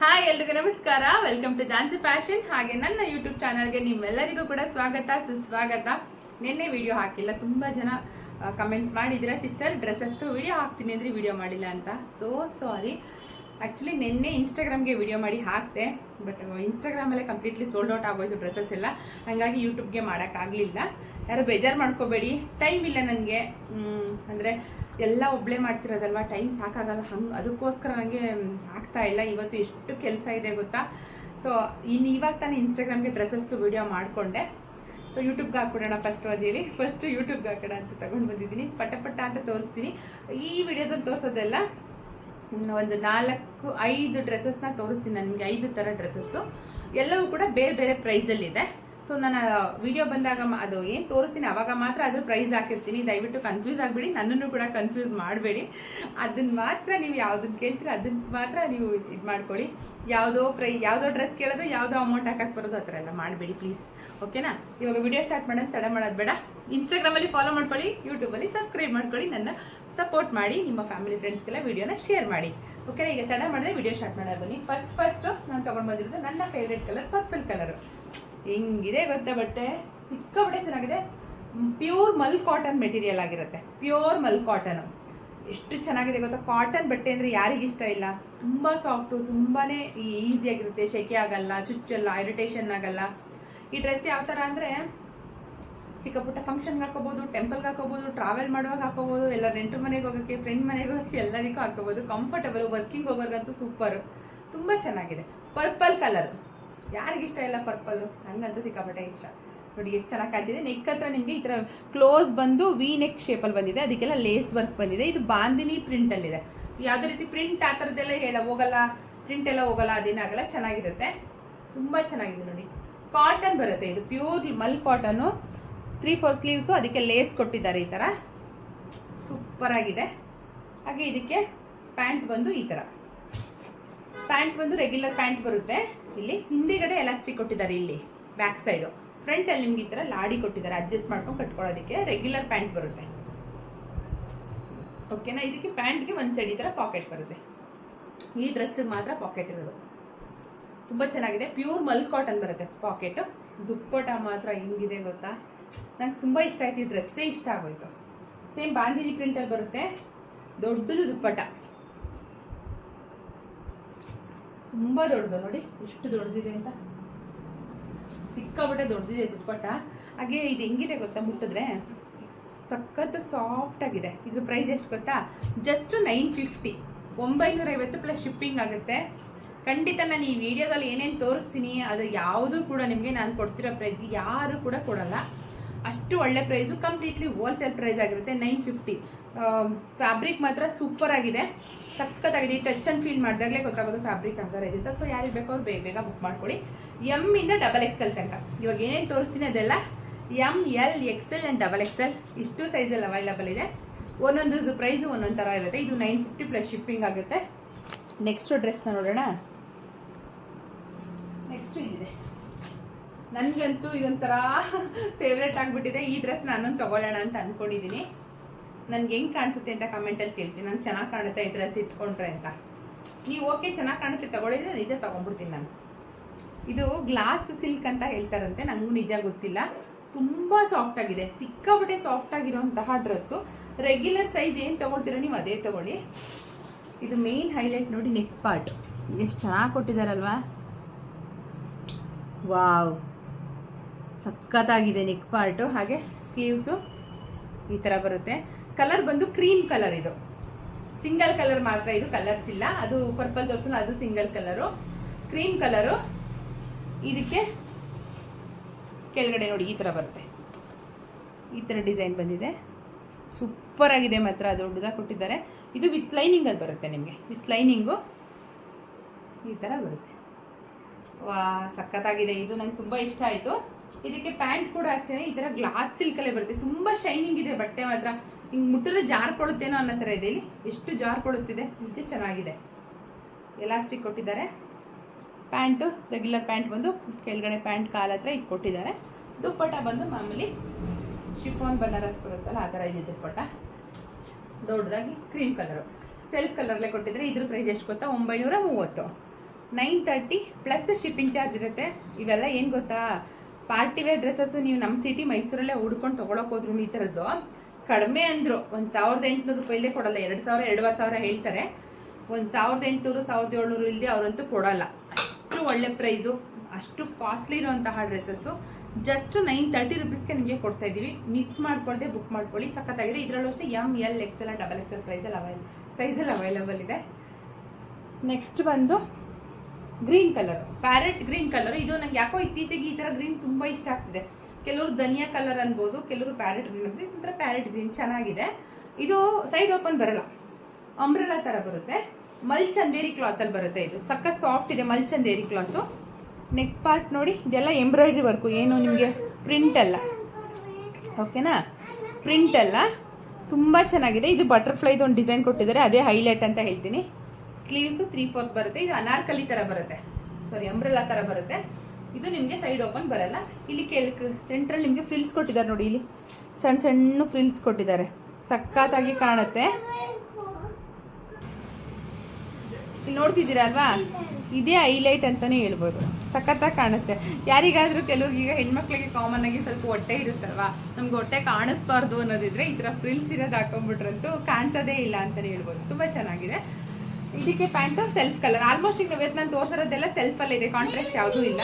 Hi ಎಲ್ರಿಗೂ ನಮಸ್ಕಾರ. Welcome to Jansi fashion. ಹಾಗೆ ನನ್ನ ಯೂಟ್ಯೂಬ್ ಚಾನಲ್ಗೆ ನಿಮ್ಮೆಲ್ಲರಿಗೂ ಕೂಡ ಸ್ವಾಗತ ಸುಸ್ವಾಗತ. ನಿನ್ನೆ ವಿಡಿಯೋ ಹಾಕಿಲ್ಲ, ತುಂಬ ಜನ ಕಮೆಂಟ್ಸ್ ಮಾಡಿದ್ದೀರಾ, ಸಿಸ್ಟರ್ ಡ್ರೆಸ್ಸಸ್ದು ವಿಡಿಯೋ ಹಾಕ್ತೀನಿ ಅಂದರೆ ವಿಡಿಯೋ ಮಾಡಿಲ್ಲ ಅಂತ. So sorry. ಆ್ಯಕ್ಚುಲಿ ನಿನ್ನೆ ಇನ್ಸ್ಟಾಗ್ರಾಮ್ಗೆ ವಿಡಿಯೋ ಮಾಡಿ ಹಾಕ್ತೆ, ಬಟ್ ಇನ್ಸ್ಟಾಗ್ರಾಮಲ್ಲೇ ಕಂಪ್ಲೀಟ್ಲಿ ಸೋಲ್ಡ್ ಔಟ್ ಆಗೋಯ್ತು ಡ್ರೆಸ್ಸಸ್ ಎಲ್ಲ. ಹಾಗಾಗಿ ಯೂಟ್ಯೂಬ್ಗೆ ಮಾಡೋಕ್ಕಾಗಲಿಲ್ಲ. ಯಾರು ಬೇಜಾರು ಮಾಡ್ಕೋಬೇಡಿ, ಟೈಮ್ ಇಲ್ಲ ನನಗೆ. ಅಂದರೆ ಎಲ್ಲ ಒಬ್ಬಳೇ ಮಾಡ್ತಿರೋದಲ್ವ, ಟೈಮ್ ಸಾಕಾಗಲ್ಲ. ಅದಕ್ಕೋಸ್ಕರ ನನಗೆ ಆಗ್ತಾ ಇಲ್ಲ. ಇವತ್ತು ಎಷ್ಟು ಕೆಲಸ ಇದೆ ಗೊತ್ತಾ. ಸೊ ಇವಾಗ ತಾನೇ ಇನ್ಸ್ಟಾಗ್ರಾಮ್ಗೆ ಡ್ರೆಸ್ಸಸ್ದು ವಿಡಿಯೋ ಮಾಡಿಕೊಂಡೆ. ಸೊ ಯೂಟ್ಯೂಬ್ಗೆ ಹಾಕ್ಬಿಡೋಣ ಫಸ್ಟ್ ಯೂಟ್ಯೂಬ್ಗೆ ಹಾಕೋಣ ಅಂತ ತೊಗೊಂಡು ಬಂದಿದ್ದೀನಿ. ಪಟ ಅಂತ ತೋರಿಸ್ತೀನಿ. ಈ ವಿಡಿಯೋದಲ್ಲಿ ತೋರಿಸೋದೆಲ್ಲ ಒಂದು 4-5 ಡ್ರೆಸ್ಸಸ್ನ ತೋರಿಸ್ತೀನಿ. ನನಗೆ 5 ಥರ ಡ್ರೆಸ್ಸಸ್ಸು ಎಲ್ಲವೂ ಕೂಡ ಬೇರೆ ಬೇರೆ ಪ್ರೈಸಲ್ಲಿದೆ. ಸೊ ನಾನು ವಿಡಿಯೋ ಬಂದಾಗ ಅದು ಏನು ತೋರಿಸ್ತೀನಿ ಅವಾಗ ಮಾತ್ರ ಅದ್ರ ಪ್ರೈಸ್ ಹಾಕಿರ್ತೀನಿ. ದಯವಿಟ್ಟು ಕನ್ಫ್ಯೂಸ್ ಆಗಿಬಿಡಿ, ನನ್ನನ್ನು ಕೂಡ ಕನ್ಫ್ಯೂಸ್ ಮಾಡಬೇಡಿ. ಅದನ್ನು ಮಾತ್ರ ನೀವು ಯಾವುದನ್ನು ಕೇಳ್ತೀರೋ ಅದನ್ನು ಮಾತ್ರ ನೀವು ಇದು ಮಾಡ್ಕೊಳ್ಳಿ. ಯಾವುದೋ ಡ್ರೆಸ್ ಕೇಳೋದು, ಯಾವುದೋ ಅಮೌಂಟ್ ಹಾಕಕ್ಕೆ ಬರೋದು, ಆ ಥರ ಎಲ್ಲ ಮಾಡಬೇಡಿ ಪ್ಲೀಸ್. ಓಕೆನಾ? ಇವಾಗ ವಿಡಿಯೋ ಸ್ಟಾರ್ಟ್ ಮಾಡೋದು ತಡ ಮಾಡೋದು ಬೇಡ. ಇನ್ಸ್ಟಾಗ್ರಾಮಲ್ಲಿ ಫಾಲೋ ಮಾಡ್ಕೊಳ್ಳಿ, ಯೂಟ್ಯೂಬಲ್ಲಿ ಸಬ್ಸ್ಕ್ರೈಬ್ ಮಾಡ್ಕೊಳ್ಳಿ, ನನ್ನ ಸಪೋರ್ಟ್ ಮಾಡಿ, ನಿಮ್ಮ ಫ್ಯಾಮಿಲಿ ಫ್ರೆಂಡ್ಸ್ಗೆಲ್ಲ ವಿಡಿಯೋನ ಶೇರ್ ಮಾಡಿ. ಓಕೆನಾ? ಈಗ ತಡ ಮಾಡಿದ್ರೆ ವಿಡಿಯೋ ಸ್ಟಾರ್ಟ್ ಮಾಡೋದು ಬನ್ನಿ. ಫಸ್ಟ್ ನಾನು ತೊಗೊಂಡು ಬಂದಿರೋದು ನನ್ನ ಫೇವ್ರೇಟ್ ಕಲರ್ ಪರ್ಪಲ್ ಕಲರು. ಹೆಂಗಿದೆ ಗೊತ್ತಾ, ಬಟ್ಟೆ ಸಿಕ್ಕಾಬಟ್ಟೆ ಚೆನ್ನಾಗಿದೆ. ಪ್ಯೂರ್ ಮಲ್ ಕಾಟನ್ ಮೆಟೀರಿಯಲ್ ಆಗಿರುತ್ತೆ, ಪ್ಯೂರ್ ಮಲ್ ಕಾಟನು. ಎಷ್ಟು ಚೆನ್ನಾಗಿದೆ ಗೊತ್ತಾ. ಕಾಟನ್ ಬಟ್ಟೆ ಅಂದರೆ ಯಾರಿಗಿಷ್ಟ ಇಲ್ಲ. ತುಂಬ ಸಾಫ್ಟು, ತುಂಬಾ ಈಸಿಯಾಗಿರುತ್ತೆ, ಸೆಕೆ ಆಗಲ್ಲ, ಚುಚ್ಚಲ್ಲ, ಇರಿಟೇಷನ್ ಆಗಲ್ಲ. ಈ ಡ್ರೆಸ್ ಯಾವ ಥರ ಅಂದರೆ ಚಿಕ್ಕ ಪುಟ್ಟ ಫಂಕ್ಷನ್ಗೆ ಹಾಕೋಬೋದು, ಟೆಂಪಲ್ಗೆ ಹಾಕೋಬೋದು, ಟ್ರಾವೆಲ್ ಮಾಡುವಾಗ ಹಾಕೋಬೋದು, ಎಲ್ಲ ನೆಂಟರ ಮನೆಗೆ ಹೋಗೋಕ್ಕೆ, ಫ್ರೆಂಡ್ ಮನೆಗೆ ಹೋಗೋಕ್ಕೆ ಎಲ್ಲದಕ್ಕೂ ಹಾಕೋಬೋದು. ಕಂಫರ್ಟಬಲ್, ವರ್ಕಿಂಗ್ ಹೋಗೋರ್ಗಂತೂ ಸೂಪರು, ತುಂಬ ಚೆನ್ನಾಗಿದೆ. ಪರ್ಪಲ್ ಕಲರ್ ಯಾರಿಗಿಷ್ಟ ಇಲ್ಲ ಪರ್ಪಲ್ಲು, ನನಗಂತೂ ಸಿಕ್ಕಾಪಟ್ಟೆ ಇಷ್ಟ. ನೋಡಿ ಎಷ್ಟು ಚೆನ್ನಾಗಿ ಕಾಣ್ತಿದೆ. ನೆಕ್ ಹತ್ರ ನಿಮಗೆ ಈ ಥರ ಕ್ಲೋಸ್ ಬಂದು ವಿ ನೆಕ್ ಶೇಪಲ್ಲಿ ಬಂದಿದೆ, ಅದಕ್ಕೆಲ್ಲ ಲೇಸ್ ವರ್ಕ್ ಬಂದಿದೆ. ಇದು ಬಾಂದಿನಿ ಪ್ರಿಂಟಲ್ಲಿದೆ. ಯಾವುದೇ ರೀತಿ ಪ್ರಿಂಟ್ ಆ ಥರದ್ದೆಲ್ಲ ಹೋಗಲ್ಲ, ಪ್ರಿಂಟ್ ಎಲ್ಲ ಹೋಗಲ್ಲ, ಅದೇನಾಗಲ್ಲ, ಚೆನ್ನಾಗಿರುತ್ತೆ, ತುಂಬ ಚೆನ್ನಾಗಿದೆ. ನೋಡಿ ಕಾಟನ್ ಬರುತ್ತೆ, ಇದು ಪ್ಯೂರ್ ಮಲ್ ಕಾಟನು. 3-4 ಸ್ಲೀವ್ಸು, ಅದಕ್ಕೆ ಲೇಸ್ ಕೊಟ್ಟಿದ್ದಾರೆ ಈ ಥರ, ಸೂಪರಾಗಿದೆ. ಹಾಗೆ ಇದಕ್ಕೆ ಪ್ಯಾಂಟ್ ಬಂದು ಈ ಥರ, ಪ್ಯಾಂಟ್ ಬಂದು ರೆಗ್ಯುಲರ್ ಪ್ಯಾಂಟ್ ಬರುತ್ತೆ. ಇಲ್ಲಿ ಹಿಂದೆಗಡೆ ಎಲಾಸ್ಟಿಕ್ ಕೊಟ್ಟಿದ್ದಾರೆ, ಇಲ್ಲಿ ಬ್ಯಾಕ್ ಸೈಡು. ಫ್ರಂಟಲ್ಲಿ ನಿಮ್ಗೆ ಈ ಥರ ಲಾಡಿ ಕೊಟ್ಟಿದ್ದಾರೆ, ಅಡ್ಜಸ್ಟ್ ಮಾಡ್ಕೊಂಡು ಕಟ್ಕೊಳ್ಳೋದಕ್ಕೆ. ರೆಗ್ಯುಲರ್ ಪ್ಯಾಂಟ್ ಬರುತ್ತೆ. ಓಕೆನಾ? ಇದಕ್ಕೆ ಪ್ಯಾಂಟ್ಗೆ ಒಂದು ಸೈಡ್ ಈ ಥರ ಪಾಕೆಟ್ ಬರುತ್ತೆ. ಈ ಡ್ರೆಸ್ಸಿಗೆ ಮಾತ್ರ ಪಾಕೆಟ್ ಇರೋದು. ತುಂಬ ಚೆನ್ನಾಗಿದೆ. ಪ್ಯೂರ್ ಮಲ್ ಕಾಟನ್ ಬರುತ್ತೆ ಪಾಕೆಟು. ದುಪ್ಪಟ ಮಾತ್ರ ಹಿಂಗಿದೆ ಗೊತ್ತಾ, ನಂಗೆ ತುಂಬ ಇಷ್ಟ ಆಯ್ತು. ಈ ಡ್ರೆಸ್ಸೇ ಇಷ್ಟ ಆಗೋಯ್ತು. ಸೇಮ್ ಬಾಂದಿನಿ ಪ್ರಿಂಟಲ್ಲಿ ಬರುತ್ತೆ, ದೊಡ್ಡದು ದುಪ್ಪಟ, ತುಂಬ ದೊಡ್ಡದು. ನೋಡಿ ಎಷ್ಟು ದೊಡ್ಡದಿದೆ ಅಂತ, ಸಿಕ್ಕಾಬಟ್ಟೆ ದೊಡ್ಡದಿದೆ ದುಪ್ಪಟ. ಹಾಗೆ ಇದು ಹೆಂಗಿದೆ ಗೊತ್ತಾ, ಮುಟ್ಟಿದ್ರೆ ಸಖತ್ತು ಸಾಫ್ಟ್ ಆಗಿದೆ. ಇದ್ರ ಪ್ರೈಸ್ ಎಷ್ಟು ಗೊತ್ತಾ, ಜಸ್ಟ್ 950, 950 ಪ್ಲಸ್ ಶಿಪ್ಪಿಂಗ್ ಆಗುತ್ತೆ. ಖಂಡಿತ ನಾನು ಈ ವಿಡಿಯೋದಲ್ಲಿ ಏನೇನು ತೋರಿಸ್ತೀನಿ ಅದು ಯಾವುದೂ ಕೂಡ ನಿಮಗೆ ನಾನು ಕೊಡ್ತಿರೋ ಪ್ರೈಸ್ಗೆ ಯಾರು ಕೂಡ ಕೊಡಲ್ಲ. ಅಷ್ಟು ಒಳ್ಳೆ ಪ್ರೈಸು, ಕಂಪ್ಲೀಟ್ಲಿ ಹೋಲ್ಸೇಲ್ ಪ್ರೈಸ್ ಆಗಿರುತ್ತೆ. 950. ಫ್ಯಾಬ್ರಿಕ್ ಮಾತ್ರ ಸೂಪರ್ ಆಗಿದೆ, ಸಖತ್ತಾಗಿದೆ. ಈ ಟಚ್ ಆ್ಯಂಡ್ ಫೀಲ್ ಮಾಡಿದಾಗಲೇ ಗೊತ್ತಾಗೋದು ಫ್ಯಾಬ್ರಿಕ್ ಆಧಾರ ಇರುತ್ತೆ. ಸೊ ಯಾರಿಗೆ ಬೇಕೋ ಅವ್ರು ಬೇಗ ಬುಕ್ ಮಾಡ್ಕೊಳ್ಳಿ. ಎಮ್ಮಿಂದ XXL ತನಕ ಇವಾಗ ಏನೇನು ತೋರಿಸ್ತೀನಿ ಅದೆಲ್ಲ M, L, XL and XXL ಇಷ್ಟು ಸೈಜಲ್ಲಿ ಅವೈಲಬಲ್ ಇದೆ. ಒಂದೊಂದು ಪ್ರೈಸು ಒಂದೊಂದು ಥರ ಇರುತ್ತೆ. ಇದು 950 ಪ್ಲಸ್ ಶಿಪ್ಪಿಂಗ್ ಆಗುತ್ತೆ. ನೆಕ್ಸ್ಟು ಡ್ರೆಸ್ನ ನೋಡೋಣ. ನೆಕ್ಸ್ಟು ಇದಿದೆ, ನನಗಂತೂ ಇದೊಂಥರ ಫೇವ್ರೇಟ್ ಆಗಿಬಿಟ್ಟಿದೆ. ಈ ಡ್ರೆಸ್ ನಾನೊಂದು ತೊಗೊಳ್ಳೋಣ ಅಂತ ಅಂದ್ಕೊಂಡಿದ್ದೀನಿ. ನನಗೆ ಹೆಂಗೆ ಕಾಣಿಸುತ್ತೆ ಅಂತ ಕಮೆಂಟಲ್ಲಿ ಕೇಳ್ತೀನಿ. ನಂಗೆ ಚೆನ್ನಾಗಿ ಕಾಣುತ್ತೆ ಈ ಡ್ರೆಸ್ ಇಟ್ಕೊಂಡ್ರೆ ಅಂತ. ನೀವು ಓಕೆ ಚೆನ್ನಾಗಿ ಕಾಣುತ್ತೆ ತೊಗೊಳಿದ್ರೆ ನಿಜ ತೊಗೊಂಡ್ಬಿಡ್ತೀನಿ ನಾನು. ಇದು ಗ್ಲಾಸ್ ಸಿಲ್ಕ್ ಅಂತ ಹೇಳ್ತಾರಂತೆ, ನನಗೂ ನಿಜ ಗೊತ್ತಿಲ್ಲ. ತುಂಬ ಸಾಫ್ಟಾಗಿದೆ, ಸಿಕ್ಕಾಬಟ್ಟೆ ಸಾಫ್ಟಾಗಿರೋಂತಹ ಡ್ರೆಸ್ಸು. ರೆಗ್ಯುಲರ್ ಸೈಜ್ ಏನು ತೊಗೊಳ್ತೀರೋ ನೀವು ಅದೇ ತೊಗೊಳ್ಳಿ. ಇದು ಮೇನ್ ಹೈಲೈಟ್ ನೋಡಿ, ನೆಕ್ ಪಾರ್ಟ್ ಎಷ್ಟು ಚೆನ್ನಾಗಿ ಕೊಟ್ಟಿದ್ದಾರಲ್ವಾ. ವಾವ್, ಸಖತ್ತಾಗಿದೆ ನೆಕ್ ಪಾರ್ಟು. ಹಾಗೆ ಸ್ಲೀವ್ಸು ಈ ಥರ ಬರುತ್ತೆ. ಕಲರ್ ಬಂದು ಕ್ರೀಮ್ ಕಲರ್, ಇದು ಸಿಂಗಲ್ ಕಲರ್ ಮಾತ್ರ, ಇದು ಕಲರ್ಸ್ ಇಲ್ಲ. ಅದು ಪರ್ಪಲ್ ತೋರಿಸಲ್ಲ, ಅದು ಸಿಂಗಲ್ ಕಲರು, ಕ್ರೀಮ್ ಕಲರು. ಇದಕ್ಕೆ ಕೆಳಗಡೆ ನೋಡಿ ಈ ಥರ ಬರುತ್ತೆ, ಈ ಥರ ಡಿಸೈನ್ ಬಂದಿದೆ. ಸೂಪರ್ ಆಗಿದೆ ಮಾತ್ರ, ದೊಡ್ಡದಾಗಿ ಕೊಟ್ಟಿದ್ದಾರೆ. ಇದು ವಿತ್ ಲೈನಿಂಗಲ್ಲಿ ಬರುತ್ತೆ ನಿಮಗೆ, ವಿತ್ ಲೈನಿಂಗು ಈ ಥರ ಬರುತ್ತೆ. ವಾ, ಸಖತ್ತಾಗಿದೆ. ಇದು ನಂಗೆ ತುಂಬ ಇಷ್ಟ ಆಯಿತು. ಇದಕ್ಕೆ ಪ್ಯಾಂಟ್ ಕೂಡ ಅಷ್ಟೇ ಈ ಥರ ಗ್ಲಾಸ್ ಸಿಲ್ಕಲ್ಲೇ ಬರುತ್ತೆ. ತುಂಬ ಶೈನಿಂಗ್ ಇದೆ ಬಟ್ಟೆ ಮಾತ್ರ, ಹಿಂಗೆ ಮುಟ್ಟಿದ್ರೆ ಜಾರ್ಕೊಳ್ಳುತ್ತೇನೋ ಅನ್ನೋ ಥರ ಇದೆ. ಇಲ್ಲಿ ಎಷ್ಟು ಜಾರ್ಕೊಳ್ಳುತ್ತಿದೆ, ನಿಜ ಚೆನ್ನಾಗಿದೆ. ಎಲಾಸ್ಟಿಕ್ ಕೊಟ್ಟಿದ್ದಾರೆ. ಪ್ಯಾಂಟು ರೆಗ್ಯುಲರ್ ಪ್ಯಾಂಟ್ ಬಂದು ಕೆಳಗಡೆ ಪ್ಯಾಂಟ್ ಕಾಲ ಹತ್ರ ಇದು ಕೊಟ್ಟಿದ್ದಾರೆ. ದುಪ್ಪಟ ಬಂದು ಮಾಮೂಲಿ ಶಿಫಾನ್ ಬನಾರಸ್ ಬರುತ್ತಲ್ಲ ಆ ಥರ ಇದೆ ದುಪ್ಪಟ, ದೊಡ್ಡದಾಗಿ ಕ್ರೀಮ್ ಕಲರು. ಸೆಲ್ಫ್ ಕಲರ್ಲೆ ಕೊಟ್ಟಿದ್ರೆ ಇದ್ರ ಪ್ರೈಸ್ ಎಷ್ಟು ಗೊತ್ತಾ, 930. 930 ಪ್ಲಸ್ ಶಿಪ್ಪಿಂಗ್ ಚಾರ್ಜ್ ಇರುತ್ತೆ. ಇವೆಲ್ಲ ಏನು ಗೊತ್ತಾ, ಪಾರ್ಟಿ ವೇರ್ ಡ್ರೆಸ್ಸಸ್ಸು ನೀವು ನಮ್ಮ ಸಿಟಿ ಮೈಸೂರಲ್ಲೇ ಹುಡ್ಕೊಂಡು ತೊಗೊಳಕ್ಕೆ ಹೋದ್ರು ಈ ಥರದ್ದು ಕಡಿಮೆ ಅಂದರು 1800 ರೂಪಾಯಿಲೇ ಕೊಡಲ್ಲ. 2000 2500 ಹೇಳ್ತಾರೆ. 1800 1700 ಇಲ್ಲದೆ ಅವರಂತೂ ಕೊಡಲ್ಲ. ಅಷ್ಟು ಒಳ್ಳೆ ಪ್ರೈಸು, ಅಷ್ಟು ಕಾಸ್ಟ್ಲಿ ಇರೋಂತಹ ಡ್ರೆಸ್ಸಸ್ಸು ಜಸ್ಟ್ 930 ರುಪೀಸ್ಗೆ ನಿಮಗೆ ಕೊಡ್ತಾ ಇದ್ದೀವಿ. ಮಿಸ್ ಮಾಡ್ಕೊಳ್ಳದೆ ಬುಕ್ ಮಾಡ್ಕೊಳ್ಳಿ, ಸಖತ್ತಾಗಿದೆ. ಇದರಲ್ಲೂ ಅಷ್ಟೇ ML XL XXL ಸೈಜಲ್ಲಿ ಅವೈಲಬಲ್ ಇದೆ. ನೆಕ್ಸ್ಟ್ ಬಂದು green colour, parrot green colour. ಇದು ನಂಗೆ ಯಾಕೋ ಇತ್ತೀಚೆಗೆ ಈ ಥರ ಗ್ರೀನ್ ತುಂಬ ಇಷ್ಟ ಆಗ್ತಿದೆ. ಕೆಲವರು ಧನಿಯಾ ಕಲರ್ ಅನ್ಬೋದು, ಕೆಲವರು ಪ್ಯಾರೆಟ್ ಗ್ರೀನ್ ಅನ್ಬೋದು. ಈ ಥರ ಪ್ಯಾರೆಟ್ ಗ್ರೀನ್ ಚೆನ್ನಾಗಿದೆ. ಇದು ಸೈಡ್ ಓಪನ್ ಬರಲ್ಲ, ಅಂಬ್ರೆಲಾ ಥರ ಬರುತ್ತೆ. ಮಲ್ಚಂದೇರಿ ಕ್ಲಾತಲ್ಲಿ ಬರುತ್ತೆ. ಇದು ಸಕ್ಕ ಸಾಫ್ಟ್ ಇದೆ, ಮಲ್ಚಂದೇರಿ ಕ್ಲಾತು. ನೆಕ್ ಪಾರ್ಟ್ ನೋಡಿ, ಇದೆಲ್ಲ ಎಂಬ್ರಾಯ್ಡ್ರಿ ವರ್ಕು, ಏನು ನಿಮಗೆ ಪ್ರಿಂಟ್ ಅಲ್ಲ, ಓಕೆನಾ, ಪ್ರಿಂಟ್ ಅಲ್ಲ. ತುಂಬ ಚೆನ್ನಾಗಿದೆ. ಇದು ಬಟರ್ಫ್ಲೈದು ಒಂದು ಡಿಸೈನ್ ಕೊಟ್ಟಿದ್ದಾರೆ, ಅದೇ ಹೈಲೈಟ್ ಅಂತ ಹೇಳ್ತೀನಿ. ಸ್ಲೀವ್ಸು 3/4 ಬರುತ್ತೆ. ಇದು ಅನಾರ್ಕಲಿ ಥರ ಬರುತ್ತೆ, ಸಾರಿ ಅಂಬ್ರೆಲಾ ಥರ ಬರುತ್ತೆ. ಇದು ನಿಮಗೆ ಸೈಡ್ ಓಪನ್ ಬರಲ್ಲ. ಇಲ್ಲಿ ಸೆಂಟ್ರಲ್ಲಿ ನಿಮಗೆ ಫ್ರಿಲ್ಸ್ ಕೊಟ್ಟಿದ್ದಾರೆ ನೋಡಿ, ಇಲ್ಲಿ ಸಣ್ಣ ಸಣ್ಣ ಫ್ರಿಲ್ಸ್ ಕೊಟ್ಟಿದ್ದಾರೆ, ಸಖತ್ತಾಗಿ ಕಾಣುತ್ತೆ. ಇಲ್ಲಿ ನೋಡ್ತಿದ್ದೀರಾ ಅಲ್ವಾ, ಇದೇ ಹೈಲೈಟ್ ಅಂತಲೇ ಹೇಳ್ಬೋದು. ಸಖತ್ತಾಗಿ ಕಾಣುತ್ತೆ. ಯಾರಿಗಾದರೂ ಕೆಲವ್ರಿಗೆ, ಈಗ ಹೆಣ್ಮಕ್ಳಿಗೆ ಕಾಮನ್ ಆಗಿ ಸ್ವಲ್ಪ ಹೊಟ್ಟೆ ಇರುತ್ತಲ್ವಾ, ನಮ್ಗೆ ಹೊಟ್ಟೆ ಕಾಣಿಸ್ಬಾರ್ದು ಅನ್ನೋದಿದ್ರೆ ಈ ಥರ ಫ್ರಿಲ್ಸ್ ಇರೋದು ಹಾಕೊಂಡ್ಬಿಟ್ರಂತೂ ಕಾಣಿಸೋದೇ ಇಲ್ಲ ಅಂತಲೇ ಹೇಳ್ಬೋದು. ತುಂಬ ಚೆನ್ನಾಗಿದೆ. ಇದಕ್ಕೆ ಪ್ಯಾಂಟು ಸೆಲ್ಫ್ ಕಲರ್. ಆಲ್ಮೋಸ್ಟ್ ಈಗ ನಾನು ತೋರಿಸಿರೋದೆಲ್ಲ ಸೆಲ್ಫಲ್ಲೇ ಇದೆ, ಕಾಂಟ್ರಾಸ್ಟ್ ಯಾವುದೂ ಇಲ್ಲ.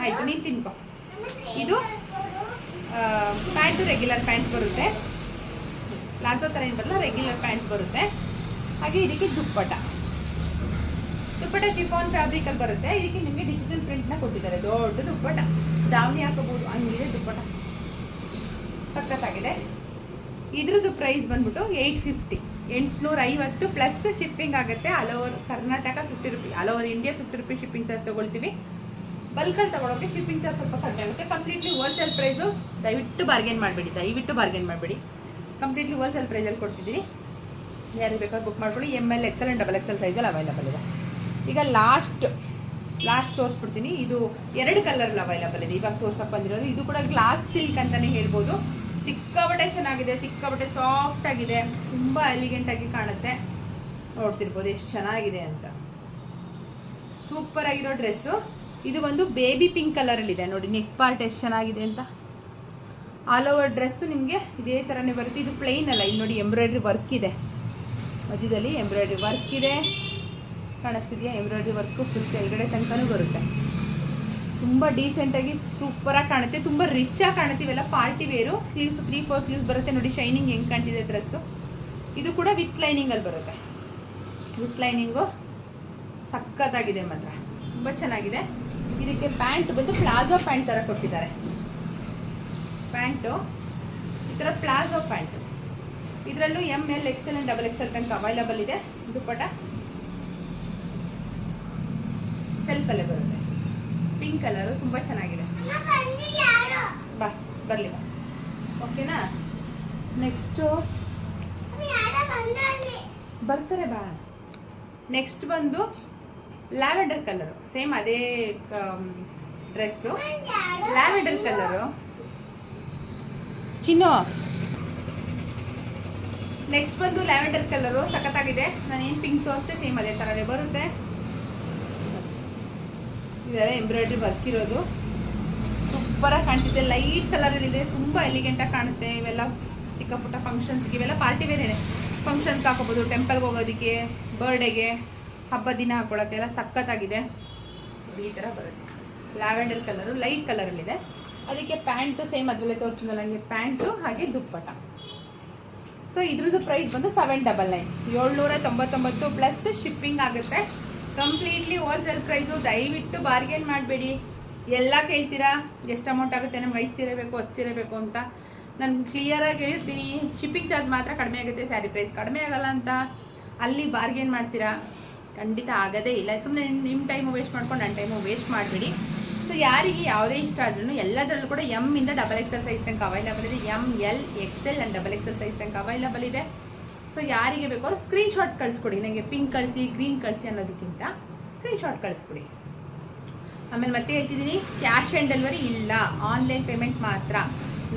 ಆಯಿತು, ನೀನು ತಿನ್ಕೊ. ಇದು ಪ್ಯಾಂಟು ರೆಗ್ಯುಲರ್ ಪ್ಯಾಂಟ್ ಬರುತ್ತೆ, ಪ್ಲಾಜೋ ಥರ ಏನು ಬರಲ್ಲ, ರೆಗ್ಯುಲರ್ ಪ್ಯಾಂಟ್ ಬರುತ್ತೆ. ಹಾಗೆ ಇದಕ್ಕೆ ದುಪ್ಪಟ ಶಿಫಾನ್ ಫ್ಯಾಬ್ರಿಕಲ್ಲಿ ಬರುತ್ತೆ. ಇದಕ್ಕೆ ನಿಮಗೆ ಡಿಜಿಟಲ್ ಪ್ರಿಂಟ್ನ ಕೊಟ್ಟಿದ್ದಾರೆ. ದೊಡ್ಡ ದುಪ್ಪಟ, ದಾವಣಿ ಹಾಕೋಬಹುದು, ಹಂಗಿದೆ ದುಪ್ಪಟ, ಸಖತ್ತಾಗಿದೆ. ಇದ್ರದ್ದು ಪ್ರೈಸ್ ಬಂದ್ಬಿಟ್ಟು 850, 850 ಪ್ಲಸ್ ಶಿಪ್ಪಿಂಗ್ ಆಗುತ್ತೆ. All over Karnataka 50 rupee, all over India 50 rupee shipping charge ತೊಗೊಳ್ತೀವಿ. ಬಲ್ಕಲ್ಲಿ ತೊಗೊಳೋಕ್ಕೆ ಶಿಪ್ಪಿಂಗ್ ಚಾರ್ಜ್ ಸ್ವಲ್ಪ ಕಡಿಮೆ ಆಗುತ್ತೆ. Completely wholesale price. ದಯವಿಟ್ಟು ಬಾರ್ಗೇನ್ ಮಾಡಬೇಡಿ. ಕಂಪ್ಲೀಟ್ಲಿ ಹೋಲ್ಸೇಲ್ ಪ್ರೈಸಲ್ಲಿ ಕೊಡ್ತಿದ್ದೀನಿ. ಯಾರು ಬೇಕಾದ್ರೂ ಬುಕ್ ಮಾಡ್ಕೊಳ್ಳಿ. ML XL XXL ಸೈಜಲ್ಲಿ ಅವೈಲಬಲ್ ಇದೆ. ಈಗ ಲಾಸ್ಟ್ ತೋರಿಸ್ಬಿಡ್ತೀನಿ. ಇದು 2 ಕಲರಲ್ಲಿ ಅವೈಲಬಲ್ ಇದೆ. ಇವಾಗ ತೋರ್ಸಕ್ಕೆ ಬಂದಿರೋದು ಇದು ಕೂಡ ಗ್ಲಾಸ್ ಸಿಲ್ಕ್ ಅಂತಲೇ ಹೇಳ್ಬೋದು. ಸಿಕ್ಕಾಪಟ್ಟೆ ಚೆನ್ನಾಗಿದೆ, ಸಿಕ್ಕಾಪಟ್ಟೆ ಸಾಫ್ಟ್ ಆಗಿದೆ, ತುಂಬ ಎಲಿಗೆಂಟಾಗಿ ಕಾಣುತ್ತೆ. ನೋಡ್ತಿರ್ಬೋದು ಎಷ್ಟು ಚೆನ್ನಾಗಿದೆ ಅಂತ. ಸೂಪರ್ ಆಗಿರೋ ಡ್ರೆಸ್ಸು. ಇದು ಒಂದು ಬೇಬಿ ಪಿಂಕ್ ಕಲರಲ್ಲಿದೆ ನೋಡಿ. ನೆಕ್ ಪಾರ್ಟ್ ಎಷ್ಟು ಚೆನ್ನಾಗಿದೆ ಅಂತ. ಆಲ್ ಓವರ್ ಡ್ರೆಸ್ಸು ನಿಮಗೆ ಇದೇ ಥರನೇ ಬರುತ್ತೆ. ಇದು ಪ್ಲೈನ್ ಅಲ್ಲ, ಇಲ್ಲಿ ನೋಡಿ ಎಂಬ್ರಾಯ್ಡ್ರಿ ವರ್ಕ್ ಇದೆ, ಮಧ್ಯದಲ್ಲಿ ಎಂಬ್ರಾಯ್ಡ್ರಿ ವರ್ಕ್ ಇದೆ, ಕಾಣಿಸ್ತಿದೆಯಾ? ಎಂಬ್ರಾಯ್ಡ್ರಿ ವರ್ಕು ಫುಲ್ ಕೆಳಗಡೆ ತನಕನೂ ಬರುತ್ತೆ. ತುಂಬ ಡೀಸೆಂಟಾಗಿ ಸೂಪರಾಗಿ ಕಾಣುತ್ತೆ, ತುಂಬ ರಿಚಾಗಿ ಕಾಣುತ್ತೆ. ಇವೆಲ್ಲ ಪಾರ್ಟಿ ವೇರು. ಸ್ಲೀವ್ಸ್ 3/4 ಸ್ಲೀವ್ಸ್ ಬರುತ್ತೆ ನೋಡಿ. ಶೈನಿಂಗ್ ಹೆಂಗೆ ಕಾಣ್ತಿದೆ ಡ್ರೆಸ್ಸು. ಇದು ಕೂಡ ವಿತ್ ಲೈನಿಂಗಲ್ಲಿ ಬರುತ್ತೆ. ವಿತ್ ಲೈನಿಂಗು ಸಖತ್ತಾಗಿದೆ ಮಾತ್ರ, ತುಂಬ ಚೆನ್ನಾಗಿದೆ. ಇದಕ್ಕೆ ಪ್ಯಾಂಟ್ ಬಂದು ಪ್ಲಾಜೋ ಪ್ಯಾಂಟ್ ಥರ ಕೊಟ್ಟಿದ್ದಾರೆ. ಪ್ಯಾಂಟು ಈ ಥರ ಪ್ಲಾಜೋ ಪ್ಯಾಂಟು. ಇದರಲ್ಲೂ ML XL XXL ತನಕ ಅವೈಲಬಲ್ ಇದೆ. ದುಪ್ಪಟ ಸೆಲ್ಫಲ್ಲೇ ಬರುತ್ತೆ, ಪಿಂಕ್ ಕಲರು, ತುಂಬ ಚೆನ್ನಾಗಿದೆ. ಬರಲಿ, ಓಕೆನಾ? ನೆಕ್ಸ್ಟು ಬರ್ತಾರೆ ಬಾ. ನೆಕ್ಸ್ಟ್ ಬಂದು ಲ್ಯಾವೆಂಡರ್ ಕಲರು, ಸೇಮ್ ಅದೇ ಡ್ರೆಸ್ಸು, ಲ್ಯಾವೆಂಡರ್ ಕಲರು. ಚಿನ್ನು, ನೆಕ್ಸ್ಟ್ ಬಂದು ಲ್ಯಾವೆಂಡರ್ ಕಲರು, ಸಖತ್ತಾಗಿದೆ. ನಾನೇನು ಪಿಂಕ್ ತೋರಿಸ್ತೆ ಸೇಮ್ ಅದೇ ಥರನೇ ಬರುತ್ತೆ. ಇದೆಲ್ಲ ಎಂಬ್ರಾಯ್ಡ್ರಿ ವರ್ಕ್ ಇರೋದು, ಸೂಪರಾಗಿ ಕಾಣ್ತಿದೆ. ಲೈಟ್ ಕಲರಲ್ಲಿದೆ, ತುಂಬ ಎಲಿಗೆಂಟಾಗಿ ಕಾಣುತ್ತೆ. ಇವೆಲ್ಲ ಚಿಕ್ಕ ಪುಟ್ಟ ಫಂಕ್ಷನ್ಸ್ಗೆ, ಇವೆಲ್ಲ ಪಾರ್ಟಿ ವೇರೇನೆ. ಫಂಕ್ಷನ್ಸ್ಗೆ ಹಾಕೋಬೋದು, ಟೆಂಪಲ್ಗೆ ಹೋಗೋದಕ್ಕೆ, ಬರ್ಡೇಗೆ, ಹಬ್ಬದ ದಿನ ಹಾಕೊಳ್ಳೋಕ್ಕೆ ಎಲ್ಲ ಸಖತ್ತಾಗಿದೆ. ಈ ಥರ ಬರುತ್ತೆ. ಲ್ಯಾವೆಂಡರ್ ಕಲರು ಲೈಟ್ ಕಲರಲ್ಲಿದೆ. ಅದಕ್ಕೆ ಪ್ಯಾಂಟು ಸೇಮ್ ಅದರಲ್ಲೇ ತೋರಿಸಿದ್ನಲ್ಲ ಹಂಗೆ ಪ್ಯಾಂಟು, ಹಾಗೆ ದುಪ್ಪಟ. ಸೊ ಇದ್ರದ್ದು ಪ್ರೈಸ್ ಬಂದು 799, 799 ಪ್ಲಸ್ ಶಿಪ್ಪಿಂಗ್ ಆಗುತ್ತೆ. Completely wholesale price. ದಯವಿಟ್ಟು ಬಾರ್ಗೇನ್ ಮಾಡಬೇಡಿ. ಎಲ್ಲ ಕೇಳ್ತೀರಾ ಎಷ್ಟು ಅಮೌಂಟ್ ಆಗುತ್ತೆ, ನಮ್ಗೆ 5 ಸೀರೆ ಬೇಕು 10 ಸೀರೆ ಬೇಕು ಅಂತ. ನಾನು ಕ್ಲಿಯರಾಗಿ ಹೇಳ್ತೀನಿ, ಶಿಪ್ಪಿಂಗ್ ಚಾರ್ಜ್ ಮಾತ್ರ ಕಡಿಮೆ ಆಗುತ್ತೆ, ಸ್ಯಾರಿ ಪ್ರೈಸ್ ಕಡಿಮೆ ಆಗಲ್ಲ ಅಂತ. ಅಲ್ಲಿ ಬಾರ್ಗೇನ್ ಮಾಡ್ತೀರಾ, ಖಂಡಿತ ಆಗೋದೇ ಇಲ್ಲ. ಸುಮ್ಮನೆ ನಿಮ್ಮ ಟೈಮು ವೇಸ್ಟ್ ಮಾಡ್ಕೊಂಡು ನನ್ನ ಟೈಮು ವೇಸ್ಟ್ ಮಾಡಬೇಡಿ. ಸೊ ಯಾರಿಗೆ ಯಾವುದೇ ಇಷ್ಟ ಆದ್ರೂ ಎಲ್ಲದರಲ್ಲೂ ಕೂಡ M ಇಂದ XXL ಸೈಜ್ ತನಕ ಅವೈಲಬಲ್ ಇದೆ. ML XL XXL ಸೈಜ್ ತನಕ ಅವೈಲಬಲ್ ಇದೆ. ಸೊ ಯಾರಿಗೆ ಬೇಕೋ ಅವ್ರು ಸ್ಕ್ರೀನ್ಶಾಟ್ ಕಳಿಸ್ಕೊಡಿ. ನನಗೆ ಪಿಂಕ್ ಕಳಿಸಿ, ಗ್ರೀನ್ ಕಳಿಸಿ ಅನ್ನೋದಕ್ಕಿಂತ ಸ್ಕ್ರೀನ್ಶಾಟ್ ಕಳಿಸ್ಕೊಡಿ. ಆಮೇಲೆ ಮತ್ತೆ ಹೇಳ್ತಿದ್ದೀನಿ, ಕ್ಯಾಶ್ ಆನ್ ಡೆಲಿವರಿ ಇಲ್ಲ, ಆನ್ಲೈನ್ ಪೇಮೆಂಟ್ ಮಾತ್ರ.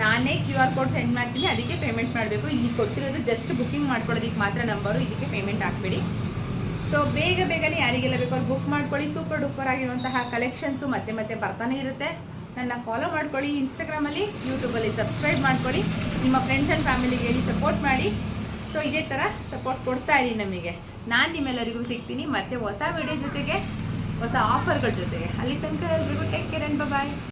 ನಾನೇ QR ಕೋಡ್ ಸೆಂಡ್ ಮಾಡ್ತೀನಿ, ಅದಕ್ಕೆ ಪೇಮೆಂಟ್ ಮಾಡಬೇಕು. ಇಲ್ಲಿ ಕೊಟ್ಟಿರೋದು ಜಸ್ಟ್ ಬುಕ್ಕಿಂಗ್ ಮಾಡ್ಕೊಳ್ಳೋದಕ್ಕೆ ಮಾತ್ರ ನಂಬರು, ಇದಕ್ಕೆ ಪೇಮೆಂಟ್ ಹಾಕ್ಬೇಡಿ. ಸೊ ಬೇಗನೆ ಯಾರಿಗೆಲ್ಲ ಬೇಕೋ ಅವ್ರು ಬುಕ್ ಮಾಡ್ಕೊಳ್ಳಿ. ಸೂಪರ್ ಡೂಪರ್ ಆಗಿರುವಂತಹ ಕಲೆಕ್ಷನ್ಸು ಮತ್ತೆ ಬರ್ತಾನೆ ಇರುತ್ತೆ. ನನ್ನ ಫಾಲೋ ಮಾಡ್ಕೊಳ್ಳಿ ಇನ್ಸ್ಟಾಗ್ರಾಮಲ್ಲಿ, ಯೂಟ್ಯೂಬಲ್ಲಿ ಸಬ್ಸ್ಕ್ರೈಬ್ ಮಾಡ್ಕೊಳ್ಳಿ. ನಿಮ್ಮ ಫ್ರೆಂಡ್ಸ್ ಆ್ಯಂಡ್ ಫ್ಯಾಮಿಲಿಗೆ ಹೇಳಿ ಸಪೋರ್ಟ್ ಮಾಡಿ. ಸೊ ಇದೇ ಥರ ಸಪೋರ್ಟ್ ಕೊಡ್ತಾ ಇರಿ ನಮಗೆ. ನಾನು ನಿಮ್ಮೆಲ್ಲರಿಗೂ ಸಿಗ್ತೀನಿ ಮತ್ತೆ ಹೊಸ ವಿಡಿಯೋ ಜೊತೆಗೆ, ಹೊಸ ಆಫರ್ಗಳ ಜೊತೆಗೆ. ಅಲ್ಲಿ ತನಕ ಎಲ್ರಿಗೂ ಟೇಕ್ ಕೇರ್ ಆ್ಯಂಡ್ ಬಾಯ್.